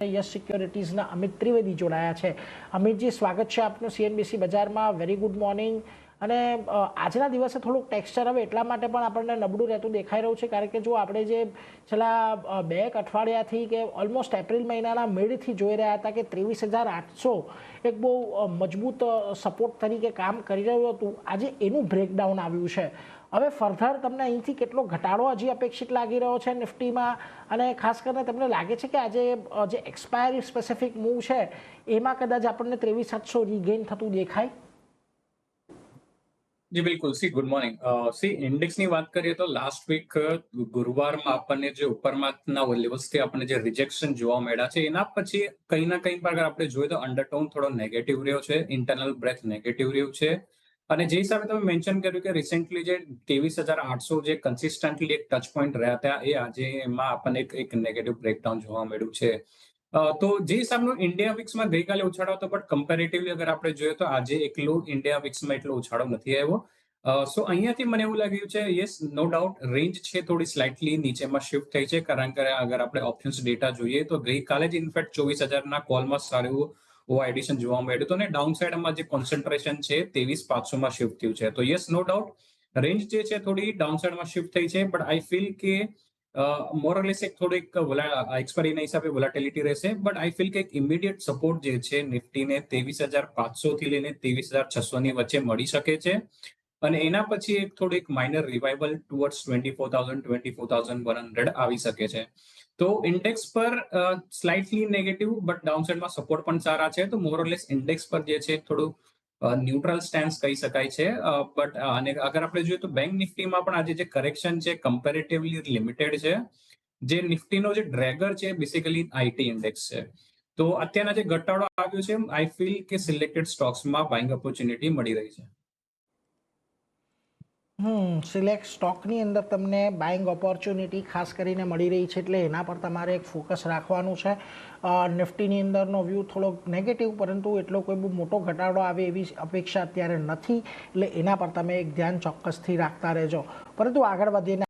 Yes સિક્યોરિટીઝના Amit Trivedi જોડાયા છે. અમિતજી, સ્વાગત છે આપનું સીએનબીસી બજારમાં. Very good morning. અને આજના દિવસે થોડુંક ટેક્સચર હવે એટલા માટે પણ આપણને નબળું રહેતું દેખાઈ રહ્યું છે કારણ કે જો આપણે જે છેલ્લા 2 અઠવાડિયાથી કે ઓલમોસ્ટ એપ્રિલ મહિનાના મિડથી જોઈ રહ્યા હતા કે 23,800 એક બહુ મજબૂત સપોર્ટ તરીકે કામ કરી રહ્યું હતું, આજે એનું બ્રેકડાઉન આવ્યું છે. હવે ફર્ધર તમને અહીંથી કેટલો ઘટાડો હજી અપેક્ષિત લાગી રહ્યો છે નિફ્ટીમાં, અને ખાસ કરીને તમને લાગે છે કે આજે જે એક્સપાયરી સ્પેસિફિક મૂવ છે એમાં કદાચ આપણને 23,700 રીગેઇન થતું દેખાય? જી બિલકુલ. Good morning. ઇન્ડેક્સની વાત કરીએ તો લાસ્ટ વીક ગુરુવારમાં આપણને જે ઉપરના લેવલ્સથી આપણને જે રિજેક્શન જોવા મળ્યા છે, એના પછી કંઈ ના કંઈ પર આપણે જોઈએ તો અંડરટોન થોડો નેગેટિવ રહ્યો છે, ઇન્ટરનલ બ્રેથ નેગેટિવ રહ્યું છે. અને જે હિસાબે તમે મેન્શન કર્યું કે રિસેન્ટલી જે 23,800 જે કન્સિસ્ટન્ટલી એક ટચ પોઈન્ટ રહ્યા હતા, એ આજે એમાં આપણને એક નેગેટિવ બ્રેકડાઉન જોવા મળ્યું છે. તો જે હિસાબનું ઇન્ડિયા વિક્સમાં ગઈકાલે ઉછાળો હતો, બટ કમ્પેરેટિવલી અગર આપણે જોઈએ તો આજે એકલું ઇન્ડિયા વિક્સમાં એટલો ઉછાળો નથી આવ્યો. સો અહીંયાથી મને એવું લાગ્યું છે, યસ નો ડાઉટ રેન્જ છે થોડી સ્લાઇટલી નીચેમાં શિફ્ટ થઈ છે, કારણ કે અગર આપણે ઓપ્શન્સ ડેટા જોઈએ તો ગઈકાલે જ ઇનફેક્ટ 24,000ના કોલમાં સારું એવું એડિશન જોવા મળ્યું હતું, અને ડાઉન સાઇડમાં જે કોન્સન્ટ્રેશન છે 23,500માં શિફ્ટ થયું છે. તો યસ નો ડાઉટ રેન્જ જે છે થોડી ડાઉન સાઇડમાં શિફ્ટ થઈ છે, બટ આઈ ફીલ કે મોરલેસ એક થોડીક એક્સપાયરીના હિસાબે વોલેટિલિટી રહેશે. બટ આઈ ફીલ કે એક ઇમિડિયેટ સપોર્ટ જે છે નિફ્ટીને 23,500 થી લઈને 23,600 ની વચ્ચે મળી શકે છે, અને એના પછી એક થોડીક માઇનર રિવાઇવલ ટુવર્ડ્સ 24,000 24,100 આવી શકે છે. તો ઇન્ડેક્સ પર સ્લાઇટલી નેગેટિવ બટ ડાઉનસાઇડમાં સપોર્ટ પણ સારા છે. તો મોરલેસ ઇન્ડેક્સ પર જે છે થોડું ન્યુટ્રલ સ્ટેન્સ કહી શકાય છે. બટ અને અગર આપણે જોઈએ તો બેંક નિફ્ટીમાં પણ આજે જે કરેક્શન છે કમ્પેરેટિવલી લિમિટેડ છે. જે નિફ્ટીનો જે ડ્રેગર છે બેસિકલી આઈટી ઇન્ડેક્સ છે. તો અત્યારના જે ઘટાડો આવ્યો છે, આઈ ફીલ કે સિલેક્ટેડ સ્ટોક્સમાં બાઇંગ ઓપોર્ચ્યુનિટી મળી રહી છે. સિલેક્ટ સ્ટોકની અંદર તમને બાઇંગ ઓપોર્ચ્યુનિટી ખાસ કરીને મળી રહી છે, એટલે એના પર તમારે એક ફોકસ રાખવાનું છે. નિફ્ટીની અંદરનો વ્યૂ થોડોક નેગેટિવ, પરંતુ એટલો કોઈ બહુ મોટો ઘટાડો આવે એવી અપેક્ષા અત્યારે નથી, એટલે એના પર તમે એક ધ્યાન ચોક્કસથી રાખતા રહેજો. પરંતુ આગળ વધીને